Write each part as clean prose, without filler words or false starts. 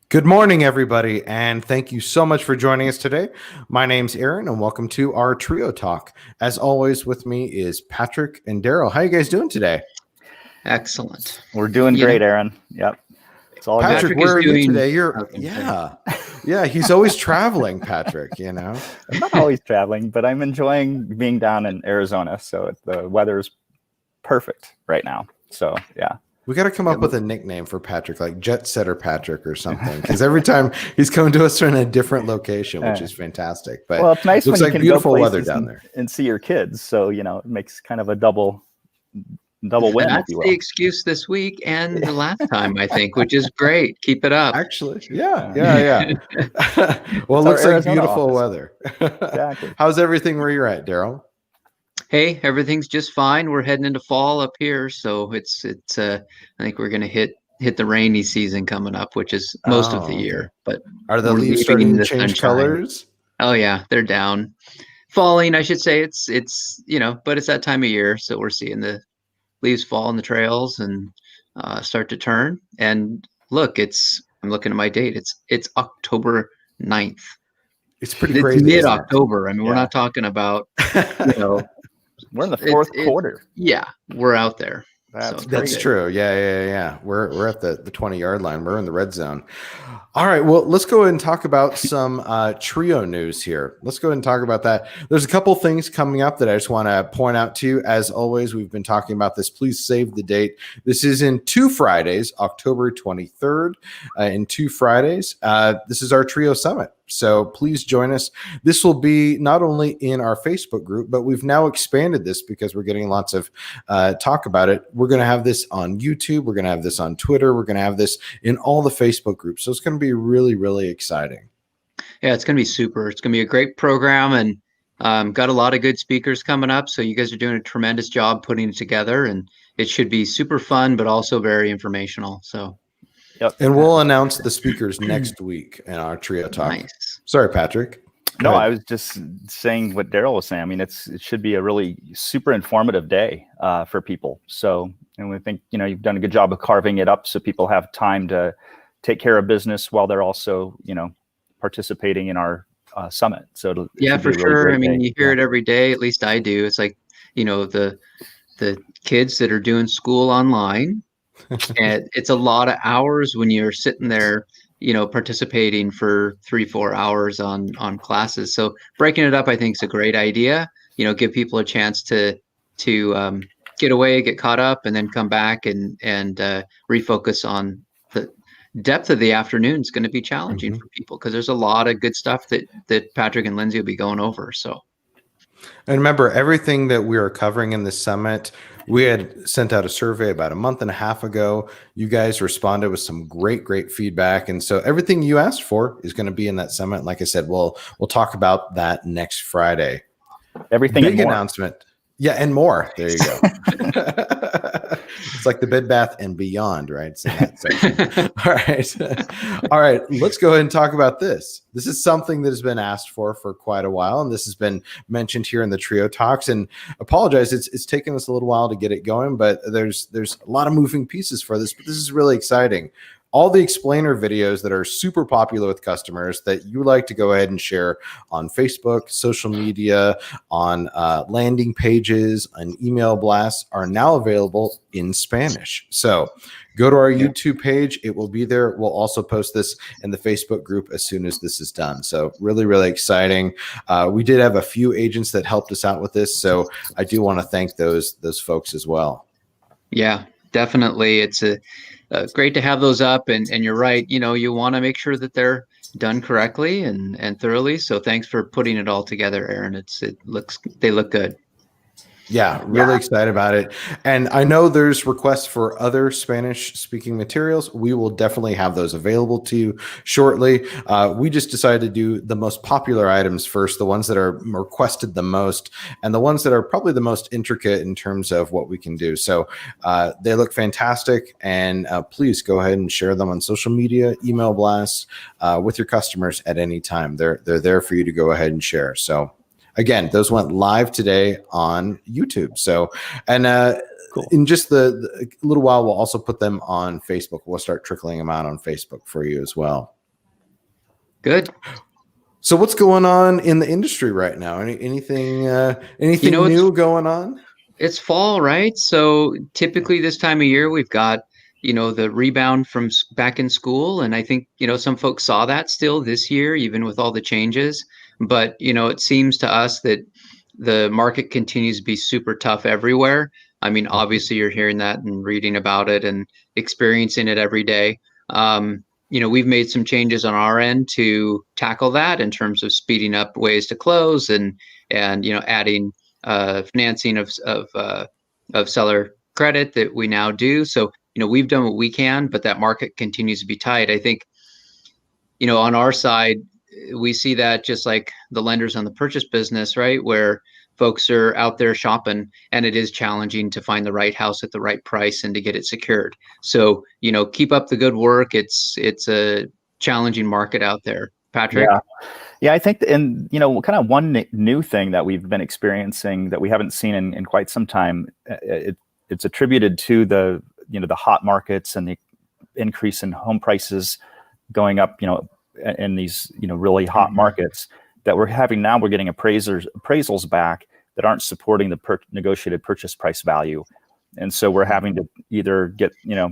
Good morning, everybody, and thank you so much for joining us today. My name's Aaron, and welcome to our Trio Talk. As always, with me is Patrick and Daryl. How you guys doing today? Excellent. We're doing great, Aaron. Yep. It's all Patrick, good. where are you today? Yeah, he's always traveling, Patrick, you know. I'm not always traveling, but I'm enjoying being down in Arizona, so the weather's perfect right now. So, yeah. We got to come up with a nickname for Patrick, like Jet Setter Patrick or something, because every time he's coming to us in a different location, which is fantastic. But well, it's nice looks when like you can beautiful go weather down there and see your kids. So, you know, it makes kind of a double win. That's if you will. the excuse this week and the last time, I think, which is great. Keep it up. Actually, yeah. Well, it looks like beautiful weather. Exactly. How's everything where you're at, Daryl? Hey, everything's just fine. We're heading into fall up here, so it's I think we're gonna hit the rainy season coming up, which is most of the year. But are the leaves starting to change colors? Oh yeah, they're down, falling. I should say it's but it's that time of year, so we're seeing the leaves fall on the trails and start to turn. And look, I'm looking at my date. It's October 9th. It's pretty crazy. It's mid-October. I mean, we're not talking about we're in the fourth quarter. Yeah, we're out there. That's true. Yeah. We're at the 20-yard line. We're in the red zone. All right. Well, let's go ahead and talk about some Trio news here. Let's go ahead and talk about that. There's a couple things coming up that I just want to point out to you. As always, we've been talking about this. Please save the date. This is in 2 Fridays, October 23rd, in 2 Fridays. This is our Trio Summit. So please join us. This will be not only in our Facebook group, but we've now expanded this because we're getting lots of talk about it. We're going to have this on YouTube. We're going to have this on Twitter. We're going to have this in all the Facebook groups. So it's going to be really, really exciting. Yeah, it's going to be super. It's going to be a great program, and got a lot of good speakers coming up. So you guys are doing a tremendous job putting it together, and it should be super fun, but also very informational. So. Yep. And we'll announce the speakers next week in our Trio Talk. Nice. Sorry, Patrick. No, I was just saying what Daryl was saying. I mean, it should be a really super informative day for people. So, and we think, you've done a good job of carving it up so people have time to take care of business while they're also, participating in our summit. So yeah, for sure. I mean, you hear it every day. At least I do. It's like, the kids that are doing school online. And it's a lot of hours when you're sitting there, participating for 3-4 hours on classes. So breaking it up, I think, is a great idea. Give people a chance to get away, get caught up, and then come back and refocus on the depth of the afternoon. Is going to be challenging for people because there's a lot of good stuff that Patrick and Lindsay will be going over. So. And remember, everything that we are covering in this summit, we had sent out a survey about a month and a half ago. You guys responded with some great feedback. And so everything you asked for is going to be in that summit. And like I said, we'll talk about that next Friday. Everything big announcement. Yeah, and more. There you go. It's like the Bed Bath and Beyond, right? So All right. Let's go ahead and talk about this. This is something that has been asked for quite a while, and this has been mentioned here in the Trio Talks. And apologize, it's taken us a little while to get it going, but there's a lot of moving pieces for this. But this is really exciting. All the explainer videos that are super popular with customers that you like to go ahead and share on Facebook, social media, on landing pages, and email blasts are now available in Spanish. So go to our YouTube page. It will be there. We'll also post this in the Facebook group as soon as this is done. So really, really exciting. We did have a few agents that helped us out with this. So I do want to thank those folks as well. Yeah, definitely. It's great to have those up, and you're right. You want to make sure that they're done correctly and thoroughly. So thanks for putting it all together, Aaron. They look good. Yeah, really excited about it. And I know there's requests for other Spanish speaking materials. We will definitely have those available to you shortly. We just decided to do the most popular items first, the ones that are requested the most, and the ones that are probably the most intricate in terms of what we can do. So they look fantastic, and please go ahead and share them on social media, email blasts with your customers at any time. They're there for you to go ahead and share. So again, those went live today on YouTube. So, and cool. In just the little while, we'll also put them on Facebook. We'll start trickling them out on Facebook for you as well. Good. So what's going on in the industry right now? Anything new going on? It's fall, right? So typically this time of year, we've got, the rebound from back in school. And I think, some folks saw that still this year, even with all the changes. But, it seems to us that the market continues to be super tough everywhere. I mean, obviously you're hearing that and reading about it and experiencing it every day. We've made some changes on our end to tackle that in terms of speeding up ways to close and adding financing of seller credit that we now do. So, we've done what we can, but that market continues to be tight. I think, on our side, we see that just like the lenders on the purchase business, right? Where folks are out there shopping and it is challenging to find the right house at the right price and to get it secured. So, keep up the good work. It's a challenging market out there. Patrick? Yeah, I think, and kind of one new thing that we've been experiencing that we haven't seen in quite some time, it's attributed to the hot markets and the increase in home prices going up, in these really hot markets that we're having now. We're getting appraisals back that aren't supporting the negotiated purchase price value, and so we're having to either get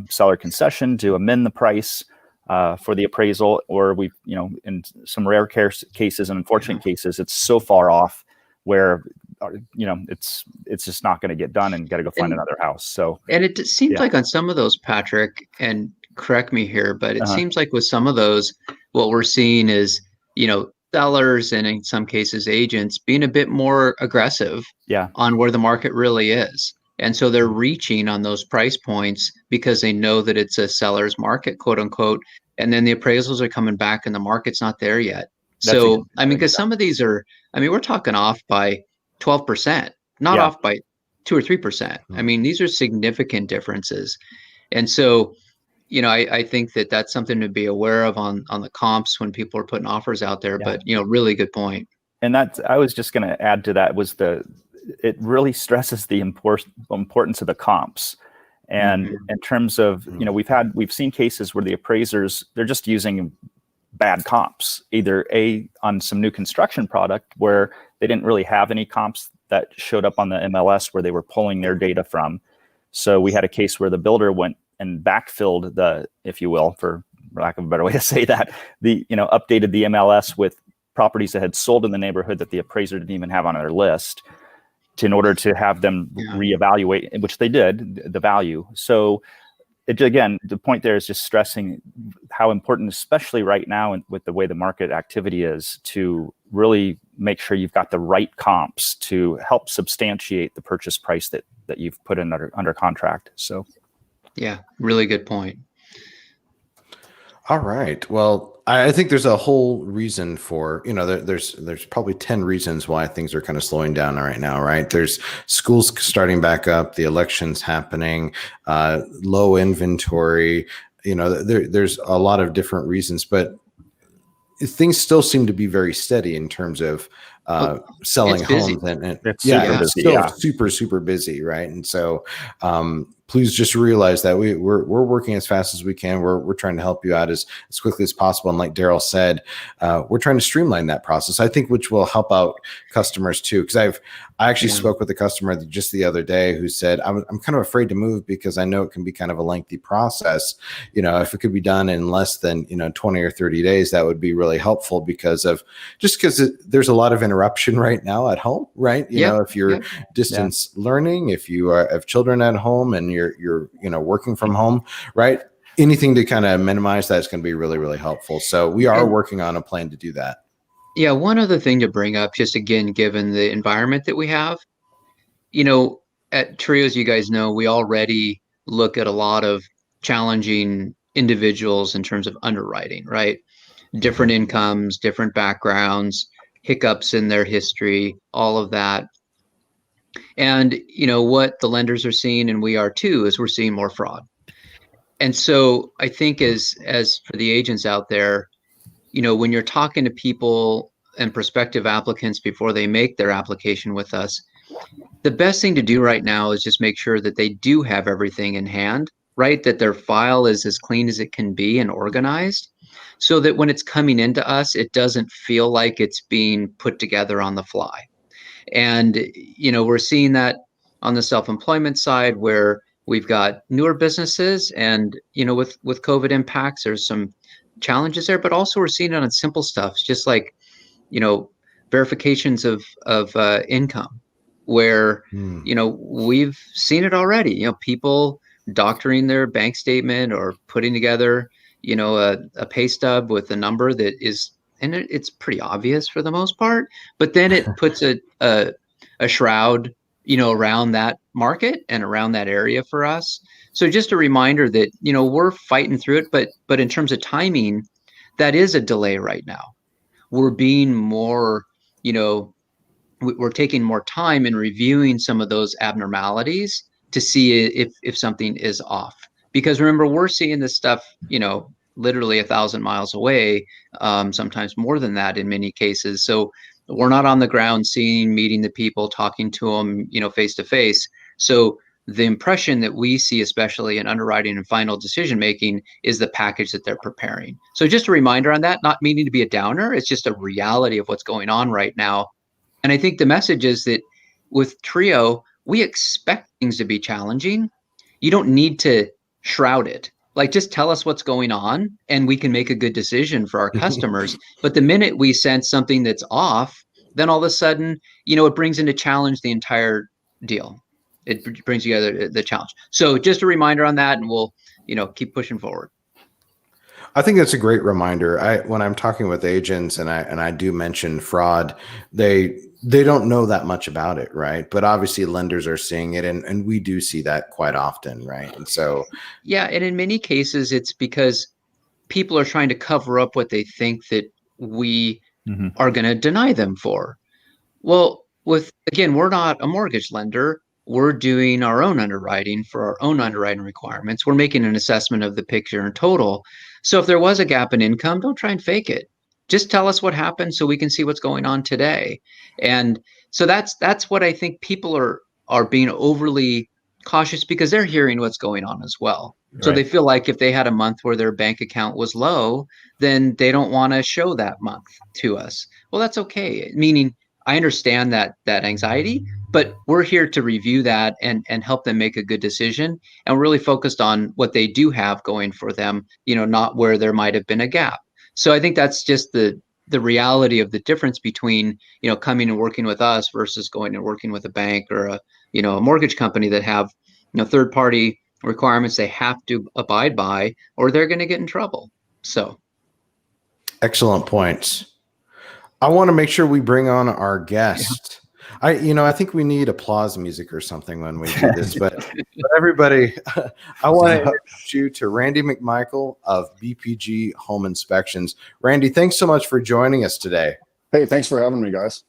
seller concession to amend the price for the appraisal, or we've, in some rare cases and unfortunate cases, it's so far off where, it's just not going to get done and got to go find another house. So, and it seems like on some of those, Patrick, and correct me here, but it seems like with some of those, what we're seeing is, sellers and in some cases agents being a bit more aggressive on where the market really is. And so they're reaching on those price points because they know that it's a seller's market, quote unquote. And then the appraisals are coming back and the market's not there yet. So, because some of these are, we're talking off by 12%, not off by 2 or 3%. These are significant differences. And so, I think that that's something to be aware of on the comps when people are putting offers out there. But, really good point. And I was just going to add to that was it really stresses the importance of the comps. And in terms of, we've seen cases where the appraisers, they're just using bad comps, either on some new construction product where they didn't really have any comps that showed up on the MLS where they were pulling their data from. So we had a case where the builder went and backfilled if you will, for lack of a better way to say that, updated the MLS with properties that had sold in the neighborhood that the appraiser didn't even have on their list, in order to have them reevaluate, which they did, the value. So again, the point there is just stressing how important, especially right now with the way the market activity is, to really make sure you've got the right comps to help substantiate the purchase price that you've put in under contract. So, yeah, really good point. All right. Well, I think there's a whole reason for, there's probably 10 reasons why things are kind of slowing down right now, right? There's schools starting back up, the elections happening, low inventory, there's a lot of different reasons, but things still seem to be very steady in terms of selling homes. And it's still super, super busy, right? And so please just realize that we're working as fast as we can. We're trying to help you out as quickly as possible. And like Daryl said, we're trying to streamline that process, I think, which will help out customers too. Because I actually spoke with a customer just the other day who said, I'm kind of afraid to move because I know it can be kind of a lengthy process. If it could be done in less than 20 or 30 days, that would be really helpful because there's a lot of interruption right now at home, right? If you're distance learning, if you have children at home and you're working from home, right? Anything to kind of minimize that is going to be really, really helpful. So we are working on a plan to do that. Yeah, one other thing to bring up, just again, given the environment that we have, at Trios, you guys know, we already look at a lot of challenging individuals in terms of underwriting, right? Different incomes, different backgrounds, hiccups in their history, all of that. And, what the lenders are seeing, and we are too, is we're seeing more fraud. And so I think as for the agents out there, when you're talking to people and prospective applicants before they make their application with us, the best thing to do right now is just make sure that they do have everything in hand, right? That their file is as clean as it can be and organized. so that when it's coming into us, it doesn't feel like it's being put together on the fly. And, we're seeing that on the self-employment side where we've got newer businesses and, with COVID impacts, there's some challenges there, but also we're seeing it on simple stuff, just like, verifications of income, where, we've seen it already, people doctoring their bank statement or putting together, a pay stub with a number that is, and it's pretty obvious for the most part, but then it puts a shroud, around that market and around that area for us. So just a reminder that, we're fighting through it, but in terms of timing, that is a delay right now. We're being more, we're taking more time in reviewing some of those abnormalities to see if something is off. Because remember, we're seeing this stuff, literally 1,000 miles away, sometimes more than that in many cases. So we're not on the ground seeing, meeting the people, talking to them, face to face. So the impression that we see, especially in underwriting and final decision making, is the package that they're preparing. So just a reminder on that, not meaning to be a downer, it's just a reality of what's going on right now. And I think the message is that with Trio, we expect things to be challenging. You don't need to shroud it. Like, just tell us what's going on and we can make a good decision for our customers. But the minute we sense something that's off, then all of a sudden, it brings into challenge the entire deal. It brings together the challenge. So just a reminder on that, and we'll, keep pushing forward. I think that's a great reminder. When I'm talking with agents and I do mention fraud, they don't know that much about it, right? But obviously lenders are seeing it, and we do see that quite often, right? And so yeah, and in many cases it's because people are trying to cover up what they think that we are going to deny them for. Well, again, we're not a mortgage lender. We're doing our own underwriting for our own underwriting requirements. We're making an assessment of the picture in total. So if there was a gap in income, don't try and fake it. Just tell us what happened so we can see what's going on today. And so that's what I think people are being overly cautious because they're hearing what's going on as well. So they feel like if they had a month where their bank account was low, then they don't want to show that month to us. Well, that's okay. Meaning, I understand that anxiety, but we're here to review that and help them make a good decision. And we're really focused on what they do have going for them, not where there might have been a gap. So I think that's just the reality of the difference between, coming and working with us versus going and working with a bank or a mortgage company that have, third party requirements they have to abide by, or they're going to get in trouble. So. Excellent points. I want to make sure we bring on our guest. Yeah. I think we need applause music or something when we do this, but everybody, I want to introduce you to Randy McMichael of BPG Home Inspections. Randy, thanks so much for joining us today. Hey, thanks for having me, guys.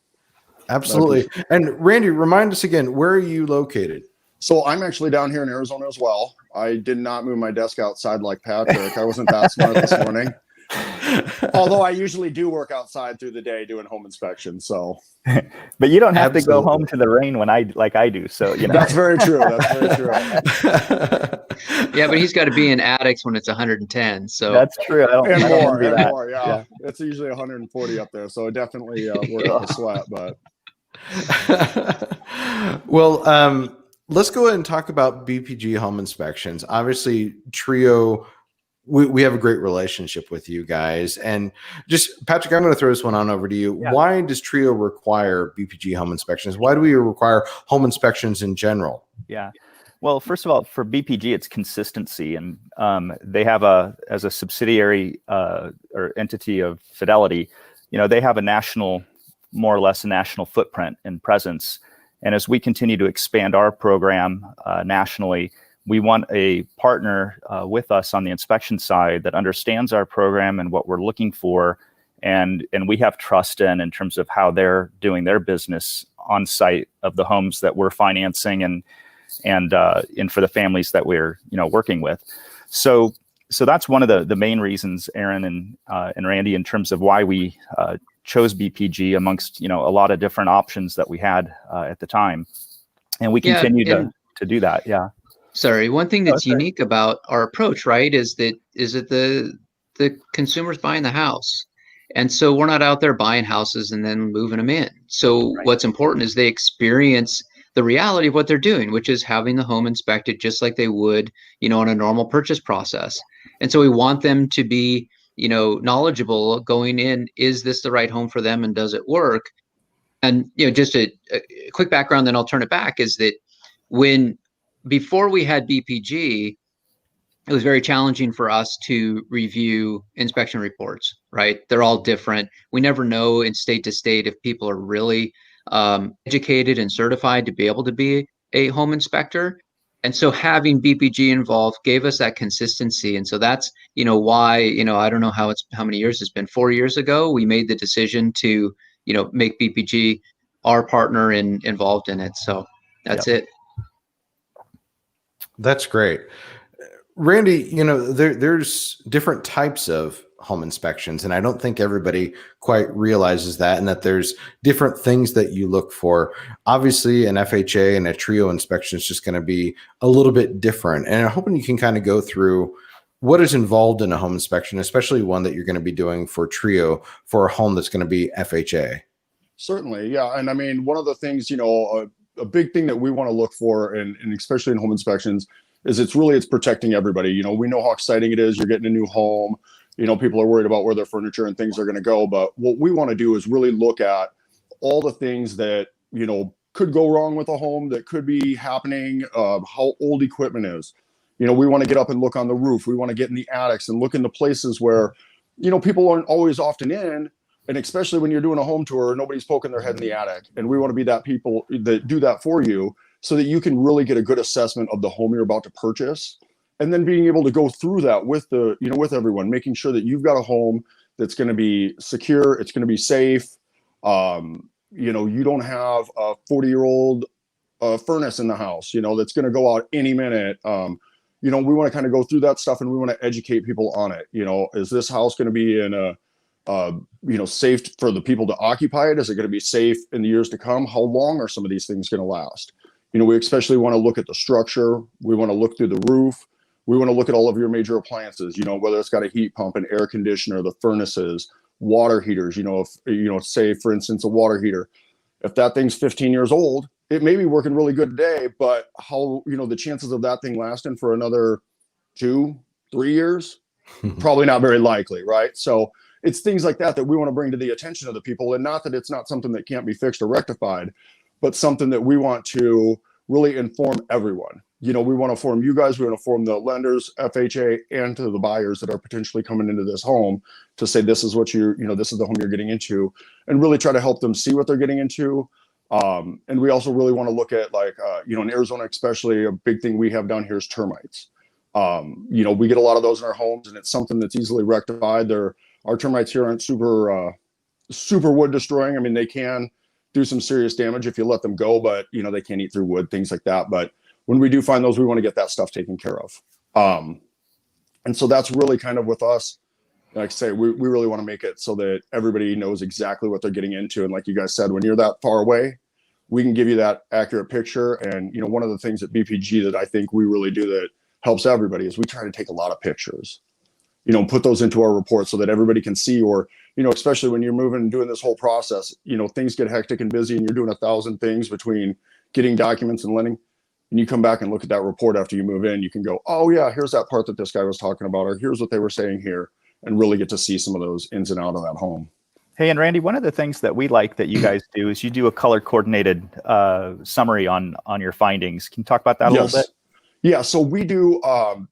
Absolutely. And Randy, remind us again, where are you located? So I'm actually down here in Arizona as well. I did not move my desk outside like Patrick. I wasn't that smart this morning. Although I usually do work outside through the day doing home inspections. So, but you don't have to go home to the rain when I do. So that's very true. That's very true. Yeah, but he's got to be in attics when it's 110. So that's true. I don't envy that. More. Yeah, it's usually 140 up there. So it definitely worth the sweat. But well, let's go ahead and talk about BPG Home Inspections. Obviously, Trio. We have a great relationship with you guys. And just, Patrick, I'm going to throw this one on over to you. Yeah. Why does Trio require BPG Home Inspections? Why do we require home inspections in general? Yeah. Well, first of all, for BPG, it's consistency. And they have as a subsidiary or entity of Fidelity, they have more or less a national footprint and presence. And as we continue to expand our program nationally, we want a partner with us on the inspection side that understands our program and what we're looking for, and we have trust in terms of how they're doing their business on site of the homes that we're financing and for the families that we're working with. So that's one of the main reasons, Aaron and Randy, in terms of why we chose BPG amongst a lot of different options that we had at the time, and we continue to do that. Yeah. Sorry, one thing that's unique about our approach, right, is that the the consumer's buying the house. And so we're not out there buying houses and then moving them in. So what's important is they experience the reality of what they're doing, which is having the home inspected just like they would, in a normal purchase process. And so we want them to be, knowledgeable going in. Is this the right home for them, and does it work? And just a quick background, then I'll turn it back, is that before we had BPG, it was very challenging for us to review inspection reports, right? They're all different. We never know in state to state if people are really educated and certified to be able to be a home inspector. And so having BPG involved gave us that consistency. And so that's, why, I don't know how many years it's been. 4 years ago, we made the decision to, make BPG our partner and involved in it. So that's it. That's great. Randy, there's different types of home inspections, and I don't think everybody quite realizes that, and that there's different things that you look for. Obviously, an FHA and a TRIO inspection is just going to be a little bit different. And I'm hoping you can kind of go through what is involved in a home inspection, especially one that you're going to be doing for TRIO for a home that's going to be FHA. Certainly, yeah. And I mean, one of the things, a big thing that we want to look for, and especially in home inspections, is it's protecting everybody. We know how exciting it is. You're getting a new home. People are worried about where their furniture and things are going to go. But what we want to do is really look at all the things that, could go wrong with a home, that could be happening, how old equipment is. We want to get up and look on the roof. We want to get in the attics and look in the places where, people aren't always often in. And especially when you're doing a home tour, nobody's poking their head in the attic. And we want to be that people that do that for you, so that you can really get a good assessment of the home you're about to purchase. And then being able to go through that with with everyone, making sure that you've got a home that's going to be secure. It's going to be safe. You don't have a 40-year-old furnace in the house, that's going to go out any minute. We want to kind of go through that stuff, and we want to educate people on it. Is this house going to be in a safe for the people to occupy it? Is it going to be safe in the years to come? How long are some of these things going to last? We especially want to look at the structure. We want to look through the roof. We want to look at all of your major appliances, whether it's got a heat pump, an air conditioner, the furnaces, water heaters. If, say, for instance, a water heater, if that thing's 15 years old, it may be working really good today, but how, the chances of that thing lasting for another 2-3 years, probably not very likely, right? So it's things like that we want to bring to the attention of the people. And not that it's not something that can't be fixed or rectified, but something that we want to really inform everyone. We want to inform you guys, we want to inform the lenders, FHA, and to the buyers that are potentially coming into this home, to say, this is what this is the home you're getting into, and really try to help them see what they're getting into. And we also really want to look at, in Arizona, especially, a big thing we have down here is termites. We get a lot of those in our homes, and it's something that's easily rectified. Our termites here aren't super wood destroying. I mean, they can do some serious damage if you let them go, but they can't eat through wood, things like that. But when we do find those, we want to get that stuff taken care of. And so that's really kind of with us. Like I say, we really want to make it so that everybody knows exactly what they're getting into. And like you guys said, when you're that far away, we can give you that accurate picture. And one of the things at BPG that I think we really do that helps everybody is we try to take a lot of pictures, put those into our report so that everybody can see. Or especially when you're moving and doing this whole process, things get hectic and busy, and you're doing 1,000 things between getting documents and lending. And you come back and look at that report after you move in, you can go, oh yeah, here's that part that this guy was talking about, or here's what they were saying here, and really get to see some of those ins and out of that home. Hey, and Randy, one of the things that we like that you guys do is you do a color coordinated summary on your findings. Can you talk about that a little bit? Yeah, so we do,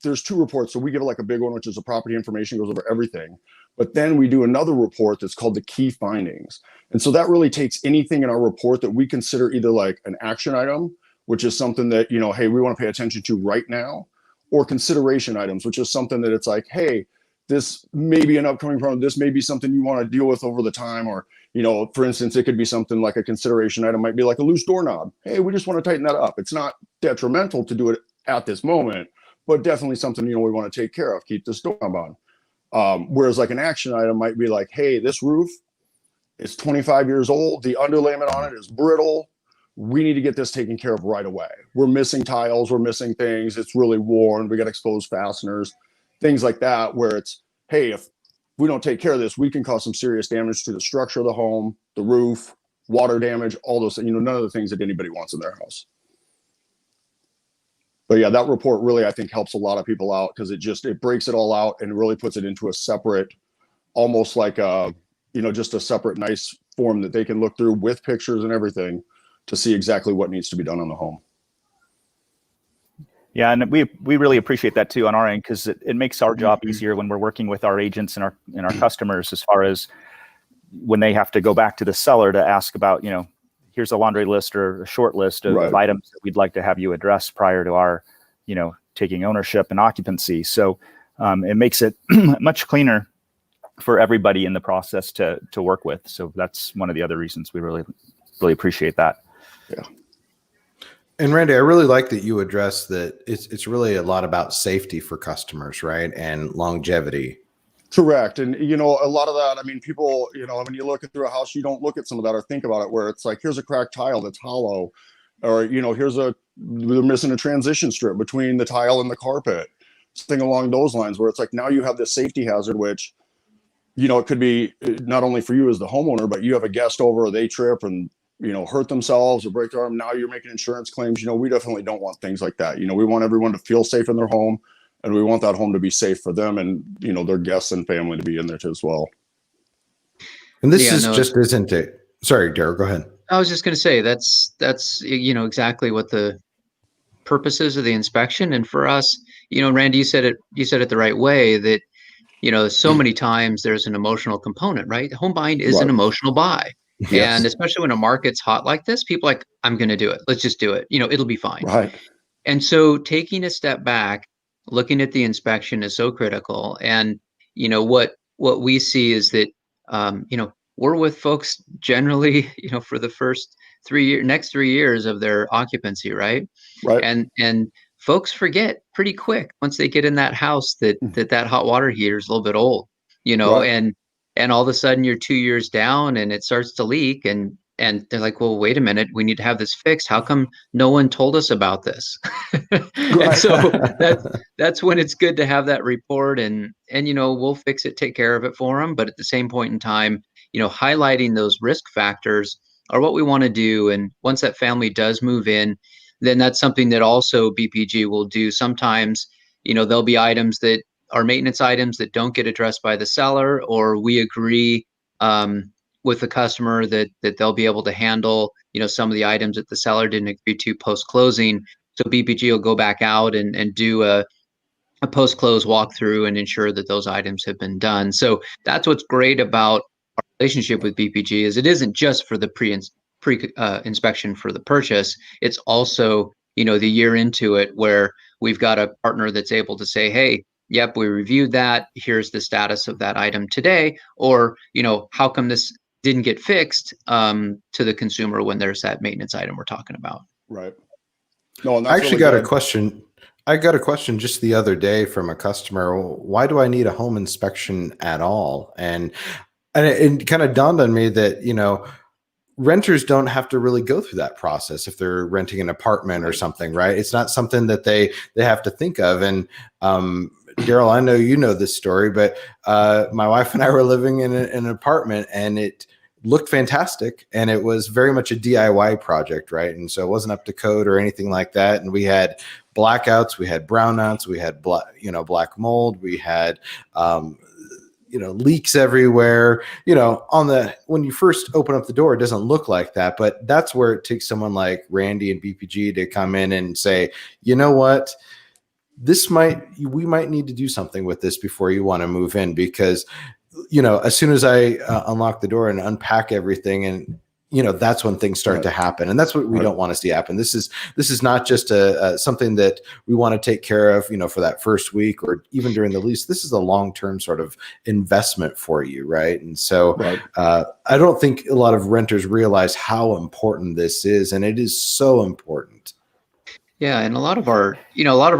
there's 2 reports. So we get like a big one, which is a property information, goes over everything. But then we do another report that's called the key findings. And so that really takes anything in our report that we consider either like an action item, which is something that, hey, we want to pay attention to right now, or consideration items, which is something that it's like, hey, this may be an upcoming problem. This may be something you want to deal with over the time. Or, for instance, it could be something like a consideration item might be like a loose doorknob. Hey, we just want to tighten that up. It's not detrimental to do it at this moment, but definitely something, we want to take care of, keep this doorknob on. Whereas like an action item might be like, hey, this roof is 25 years old. The underlayment on it is brittle. We need to get this taken care of right away. We're missing tiles. We're missing things. It's really worn. We got exposed fasteners, things like that, where it's, hey, if we don't take care of this, we can cause some serious damage to the structure of the home, the roof, water damage, all those things, none of the things that anybody wants in their house. But yeah, that report really, I think, helps a lot of people out, because it breaks it all out and really puts it into a separate, almost like just a separate nice form that they can look through with pictures and everything to see exactly what needs to be done on the home. Yeah, and we really appreciate that too on our end, because it makes our job easier when we're working with our agents and our customers, as far as when they have to go back to the seller to ask about, here's a laundry list or a short list of items that we'd like to have you address prior to our, taking ownership and occupancy. So it makes it much cleaner for everybody in the process to work with. So that's one of the other reasons we really appreciate that. Yeah. And Randy, I really like that you address that it's really a lot about safety for customers, right? And longevity. Correct. And, a lot of that, people, when you look through a house, you don't look at some of that or think about it, where it's like, here's a cracked tile that's hollow, or, they're missing a transition strip between the tile and the carpet, something along those lines, where it's like, now you have this safety hazard, which, it could be not only for you as the homeowner, but you have a guest over, they trip and, hurt themselves or break their arm. Now you're making insurance claims. We definitely don't want things like that. We want everyone to feel safe in their home, and we want that home to be safe for them and, their guests and family to be in there too as well. And this isn't it. Sorry, Daryl, go ahead. I was just going to say that's exactly what the purpose is of the inspection. And for us, Randy, you said it the right way, that, so many times there's an emotional component, right? Home buying is an emotional buy. Yes. And especially when a market's hot like this, people are like, I'm going to do it. Let's just do it. It'll be fine. Right. And so taking a step back, looking at the inspection is so critical. And, what we see is that, we're with folks generally, for the next 3 years of their occupancy, right? Right. And folks forget pretty quick once they get in that house that hot water heater is a little bit old, right. And all of a sudden you're 2 years down and it starts to leak, and they're like, well, wait a minute, we need to have this fixed. How come no one told us about this? And so that's when it's good to have that report, and we'll fix it, take care of it for them. But at the same point in time, highlighting those risk factors are what we want to do. And once that family does move in, then that's something that also BPG will do. Sometimes, there'll be items that are maintenance items that don't get addressed by the seller, or we agree with the customer that they'll be able to handle, some of the items that the seller didn't agree to post-closing. So BPG will go back out and do a post-close walkthrough and ensure that those items have been done. So that's what's great about our relationship with BPG, is it isn't just for the pre-inspection for the purchase. It's also, the year into it, where we've got a partner that's able to say, hey, yep, we reviewed that. Here's the status of that item today. Or, how come this didn't get fixed to the consumer when there's that maintenance item we're talking about. Right. No, and I actually got a question. I got a question just the other day from a customer. Why do I need a home inspection at all? And it kind of dawned on me that, renters don't have to really go through that process if they're renting an apartment or something, right? It's not something that they have to think of. And Daryl, I know you know this story, but my wife and I were living in an apartment, and it looked fantastic, and it was very much a DIY project, right? And so it wasn't up to code or anything like that. And we had blackouts, we had brownouts, we had black mold, we had leaks everywhere. When you first open up the door, it doesn't look like that, but that's where it takes someone like Randy and BPG to come in and say, you know what, we might need to do something with this before you want to move in, because as soon as I unlock the door and unpack everything, and that's when things start to happen, and that's what we don't want to see happen. This is not just something that we want to take care of, for that first week or even during the lease. This is a long-term sort of investment for you, right? And so I don't think a lot of renters realize how important this is, and it is so important. Yeah, and a lot of our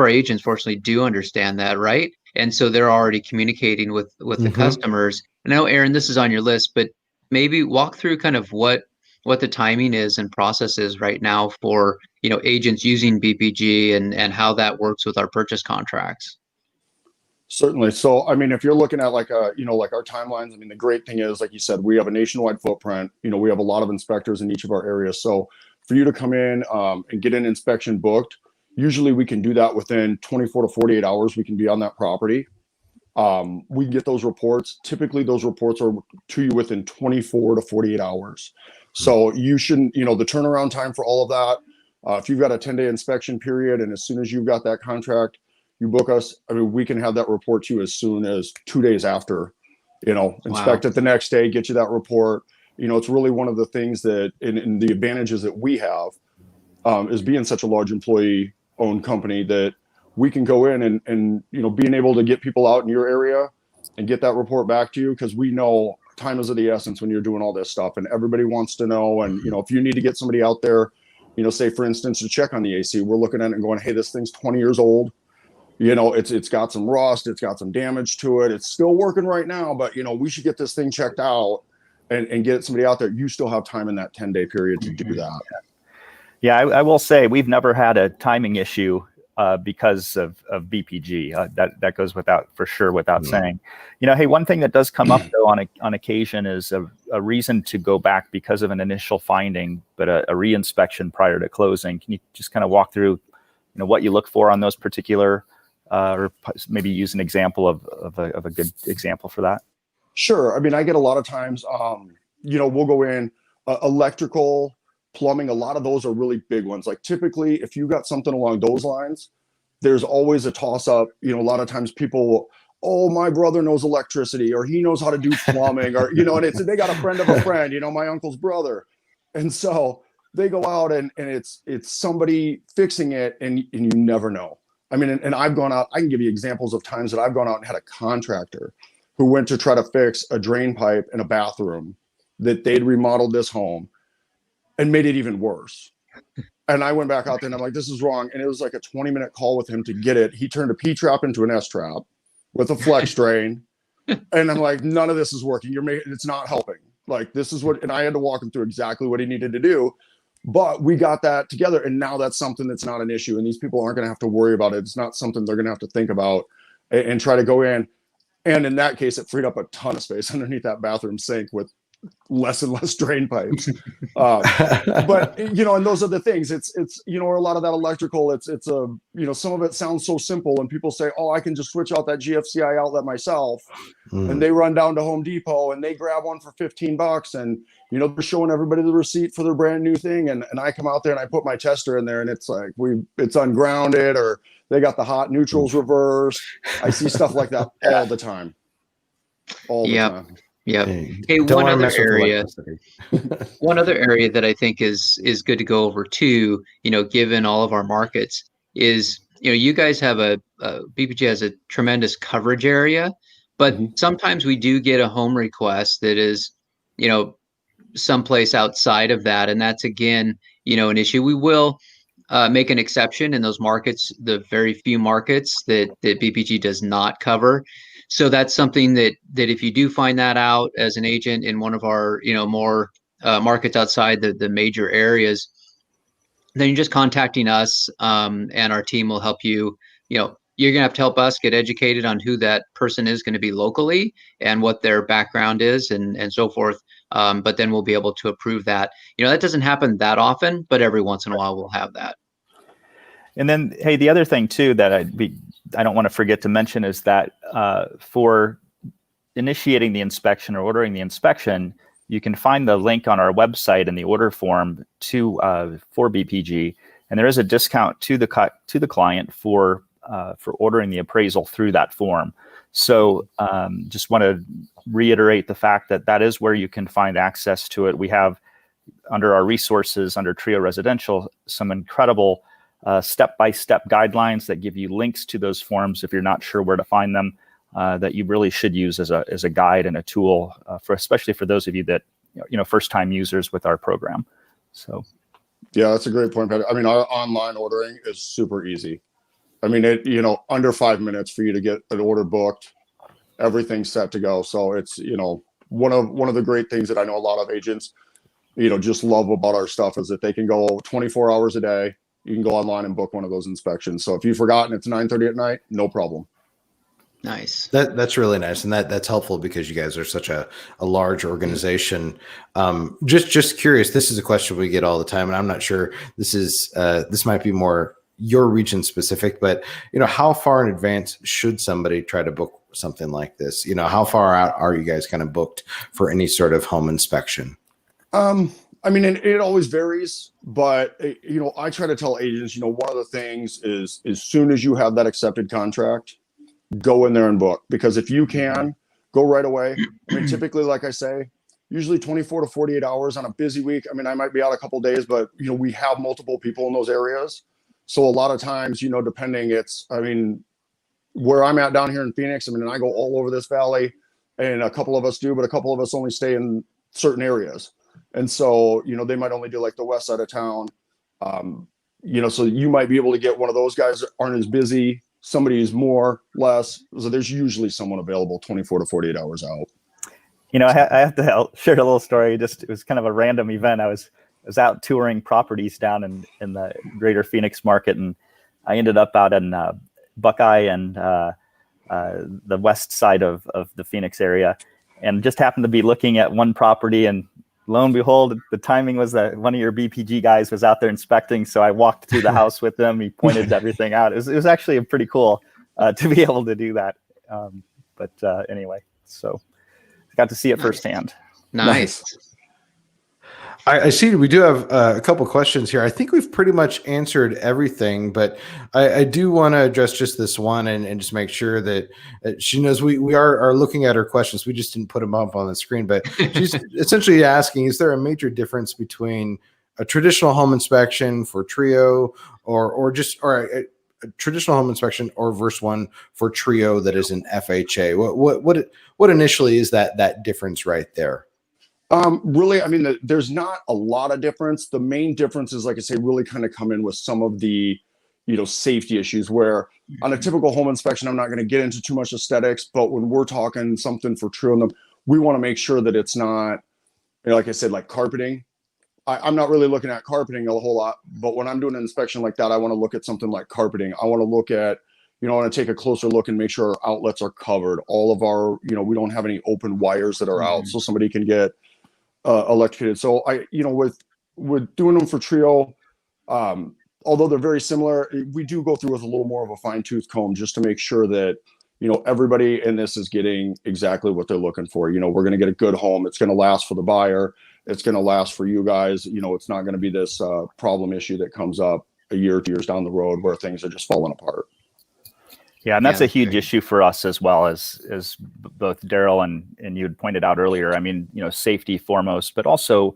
agents fortunately do understand that, right? And so they're already communicating with the customers. And I know, Aaron, this is on your list, but maybe walk through kind of what the timing is and process is right now for, agents using BPG and how that works with our purchase contracts. Certainly. So, I mean, if you're looking at like like our timelines, I mean, the great thing is, like you said, we have a nationwide footprint. We have a lot of inspectors in each of our areas. So for you to come in and get an inspection booked, usually we can do that within 24 to 48 hours. We can be on that property. We can get those reports. Typically, those reports are to you within 24 to 48 hours. So you shouldn't, the turnaround time for all of that. If you've got a 10-day inspection period, and as soon as you've got that contract, you book us, I mean, we can have that report to you as soon as 2 days after, inspect it the next day, get you that report. It's really one of the things that, in the advantages that we have, is being such a large employee owned company, that we can go in and being able to get people out in your area and get that report back to you, because we know time is of the essence when you're doing all this stuff, and everybody wants to know. And if you need to get somebody out there, say for instance, to check on the AC, we're looking at it and going, hey, this thing's 20 years old. It's got some rust, it's got some damage to it, it's still working right now, but we should get this thing checked out and get somebody out there. You still have time in that 10-day period to do that. Yeah, I will say we've never had a timing issue because of BPG. That goes without saying. Hey, one thing that does come up though on occasion is a reason to go back because of an initial finding, but a re-inspection prior to closing. Can you just kind of walk through, what you look for on those particular, or maybe use an example of a good example for that? Sure. I mean, I get a lot of times, we'll go in electrical, plumbing. A lot of those are really big ones. Like typically, if you got something along those lines, there's always a toss up. A lot of times people, oh, my brother knows electricity, or he knows how to do plumbing, or, and they got a friend of a friend, my uncle's brother. And so they go out and it's somebody fixing it, and you never know. I mean, and I've gone out, I can give you examples of times that I've gone out and had a contractor who went to try to fix a drain pipe in a bathroom that they'd remodeled this home, and made it even worse. And I went back out there and I'm like, this is wrong. And it was like a 20-minute call with him to get it. He turned a P-trap into an S-trap with a flex drain. And I'm like, none of this is working. It's not helping. Like, this is what, and I had to walk him through exactly what he needed to do. But we got that together. And now that's something that's not an issue. And these people aren't going to have to worry about it. It's not something they're going to have to think about and try to go in. And in that case, it freed up a ton of space underneath that bathroom sink with less and less drain pipes. But and those are the things. It's a lot of that electrical, it's some of it sounds so simple, and people say, oh, I can just switch out that GFCI outlet myself. And they run down to Home Depot and they grab one for $15, and they're showing everybody the receipt for their brand new thing, and I come out there and I put my tester in there, and it's like it's ungrounded, or they got the hot neutrals reversed. I see stuff like that all the time. All the time. Yeah. Hey, one other area that I think is good to go over too, given all of our markets, is, you guys have BPG has a tremendous coverage area, but sometimes we do get a home request that is, someplace outside of that. And that's, again, an issue. We will make an exception in those markets, the very few markets that BPG does not cover. So that's something that if you do find that out as an agent in one of our, more markets outside the major areas, then you're just contacting us, and our team will help you. You're going to have to help us get educated on who that person is going to be locally and what their background is and so forth. But then we'll be able to approve that. That doesn't happen that often, but every once in a while we'll have that. And then, hey, the other thing too that I don't want to forget to mention is that for initiating the inspection or ordering the inspection, you can find the link on our website in the order form for BPG, and there is a discount to the client for ordering the appraisal through that form. So just want to reiterate the fact that is where you can find access to it. We have, under our resources under Trio Residential, some incredible step-by-step guidelines that give you links to those forms if you're not sure where to find them, that you really should use as a guide and a tool especially for those of you that first-time users with our program. So yeah, that's a great point, Patty. I mean, our online ordering is super easy. I mean, under 5 minutes for you to get an order booked, everything's set to go. So it's one of the great things that I know a lot of agents just love about our stuff is that they can go 24 hours a day. You can go online and book one of those inspections. So if you've forgotten it's 9:30 at night, no problem. Nice. That's really nice, and that's helpful because you guys are such a large organization. Just curious, this is a question we get all the time, and I'm not sure this might be more your region specific, but how far in advance should somebody try to book something like this? How far out are you guys kind of booked for any sort of home inspection? I mean, it always varies, but I try to tell agents, one of the things is as soon as you have that accepted contract, go in there and book, because if you can go right away, I mean, typically, like I say, usually 24 to 48 hours on a busy week. I mean, I might be out a couple days, but we have multiple people in those areas. So a lot of times, depending, I mean, where I'm at down here in Phoenix, I mean, and I go all over this valley, and a couple of us do, but a couple of us only stay in certain areas. And so, they might only do like the west side of town. So you might be able to get one of those guys that aren't as busy. Somebody is more, less. So there's usually someone available 24 to 48 hours out. I have to share a little story. It was kind of a random event. I was out touring properties down in the greater Phoenix market, and I ended up out in Buckeye and the west side of the Phoenix area, and just happened to be looking at one property, and lo and behold, the timing was that one of your BPG guys was out there inspecting. So I walked through the house with him. He pointed everything out. It was actually pretty cool to be able to do that. Anyway, so got to see it firsthand. Nice. I see we do have a couple questions here. I think we've pretty much answered everything, but I do want to address just this one and just make sure that she knows we are looking at her questions. We just didn't put them up on the screen, but she's essentially asking, is there a major difference between a traditional home inspection for Trio or a traditional home inspection or versus one for Trio that is an FHA? What initially is that difference right there? Really, I mean, there's not a lot of difference. The main difference is, like I say, really kind of come in with some of the, safety issues, where on a typical home inspection, I'm not going to get into too much aesthetics, but when we're talking something for Trio and them, we want to make sure that it's not, like I said, like carpeting. I'm not really looking at carpeting a whole lot, but when I'm doing an inspection like that, I want to look at something like carpeting. I want to look at, I want to take a closer look and make sure our outlets are covered. All of our, we don't have any open wires that are out, so somebody can get electrocuted. So with doing them for Trio, although they're very similar, we do go through with a little more of a fine-tooth comb just to make sure that everybody in this is getting exactly what they're looking for. We're going to get a good home. It's going to last for the buyer. It's going to last for you guys. It's not going to be this problem issue that comes up a year or 2 years down the road where things are just falling apart. Yeah, and that's a huge issue for us, as well as both Daryl and you had pointed out earlier. I mean, safety foremost, but also,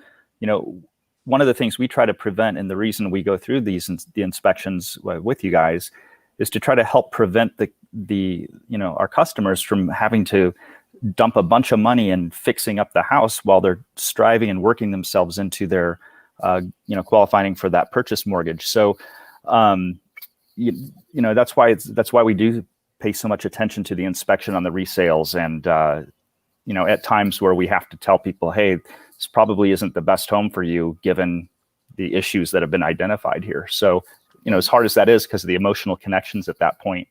one of the things we try to prevent, and the reason we go through the inspections with you guys, is to try to help prevent the our customers from having to dump a bunch of money in fixing up the house while they're striving and working themselves into their qualifying for that purchase mortgage. So that's why we do pay so much attention to the inspection on the resales, and at times where we have to tell people, hey, this probably isn't the best home for you given the issues that have been identified here. So as hard as that is, because of the emotional connections at that point,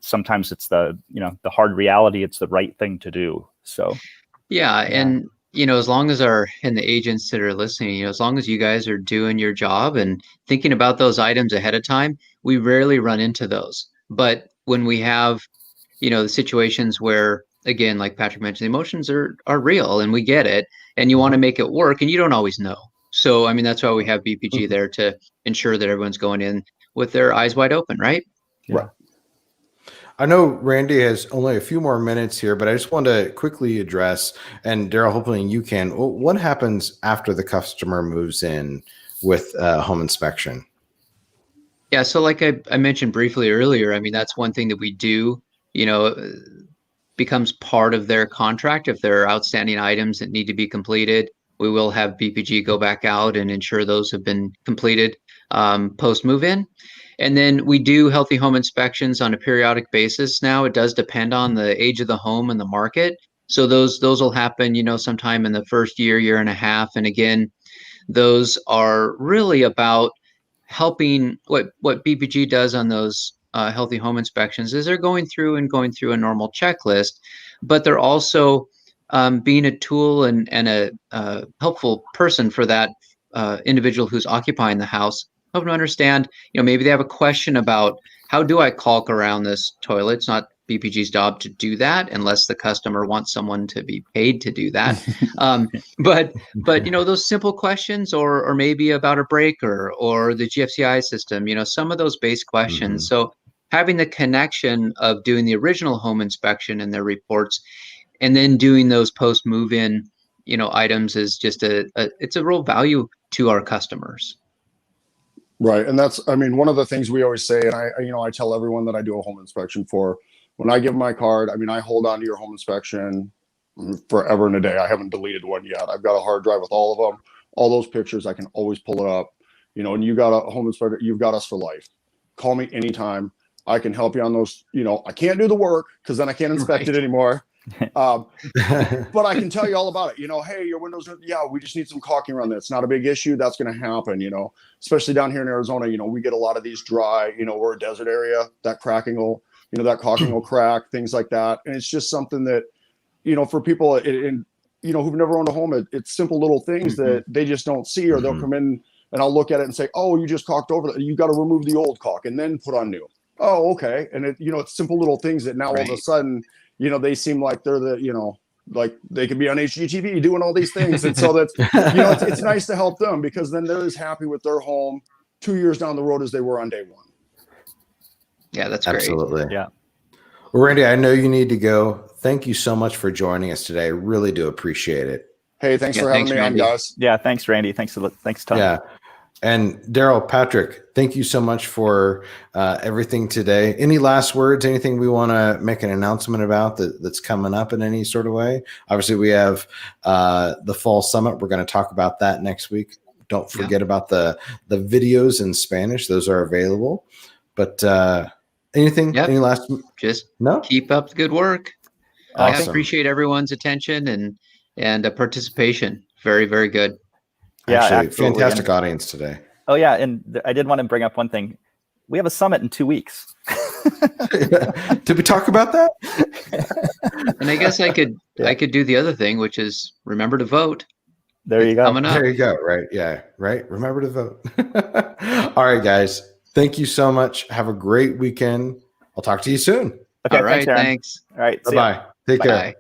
sometimes it's the hard reality. It's the right thing to do. So yeah. And as long as and the agents that are listening, as long as you guys are doing your job and thinking about those items ahead of time, we rarely run into those. But when we have, the situations where, again, like Patrick mentioned, the emotions are real and we get it, and you want to make it work, and you don't always know. So, I mean, that's why we have BPG there to ensure that everyone's going in with their eyes wide open, right? Yeah. Right. I know Randy has only a few more minutes here, but I just want to quickly address, and Daryl, hopefully you can, what happens after the customer moves in with a home inspection? Yeah, so like I mentioned briefly earlier, I mean, that's one thing that we do, becomes part of their contract. If there are outstanding items that need to be completed, we will have BPG go back out and ensure those have been completed post move-in. And then we do healthy home inspections on a periodic basis. Now, it does depend on the age of the home and the market. So those will happen, sometime in the first year and a half. And again, those are really about helping what BPG does on those healthy home inspections is they're going through a normal checklist, but they're also being a tool and a helpful person for that individual who's occupying the house, help them understand, maybe they have a question about how do I caulk around this toilet. It's not BPG's job to do that unless the customer wants someone to be paid to do that. But those simple questions, or maybe about a breaker or the GFCI system, some of those base questions. So having the connection of doing the original home inspection and their reports, and then doing those post move-in, items is just it's a real value to our customers. Right. And that's, I mean, one of the things we always say, and I tell everyone that I do a home inspection for, when I give my card, I mean, I hold on to your home inspection forever and a day. I haven't deleted one yet. I've got a hard drive with all of them, all those pictures. I can always pull it up, and you got a home inspector, you've got us for life. Call me anytime. I can help you on those. I can't do the work because then I can't inspect it anymore. But I can tell you all about it. Hey, your windows are, we just need some caulking around there. It's not a big issue. That's going to happen, especially down here in Arizona. We get a lot of these dry, we're a desert area. That cracking will, that caulking will crack, things like that. And it's just something that, for people who've never owned a home, it's simple little things that they just don't see, or they'll come in and I'll look at it and say, oh, you just caulked over that. You got to remove the old caulk and then put on new. Oh, okay. And it's simple little things that now all of a sudden, they seem like they're the, like they could be on HGTV doing all these things. And so that's, it's nice to help them, because then they're as happy with their home 2 years down the road as they were on day one. Yeah, that's great. Absolutely. Yeah. Well, Randy, I know you need to go. Thank you so much for joining us today. I really do appreciate it. Hey, thanks for having me on, guys. Yeah. Thanks, Randy. Thanks, Tom. Yeah. And Daryl, Patrick, thank you so much for everything today. Any last words, anything we want to make an announcement about that's coming up in any sort of way? Obviously, we have the fall summit. We're going to talk about that next week. Don't forget about the videos in Spanish. Those are available. But anything, any last? Just keep up the good work. Awesome. I appreciate everyone's attention and participation. Very, very good. Yeah, actually, fantastic audience today. Oh yeah, and I did want to bring up one thing. We have a summit in 2 weeks. Did we talk about that? And I guess I could do the other thing, which is remember to vote. There you go. Coming up. There you go. Right. Yeah. Right. Remember to vote. All right, guys. Thank you so much. Have a great weekend. I'll talk to you soon. Okay. All right. Thanks. All right. Bye-bye. Take care.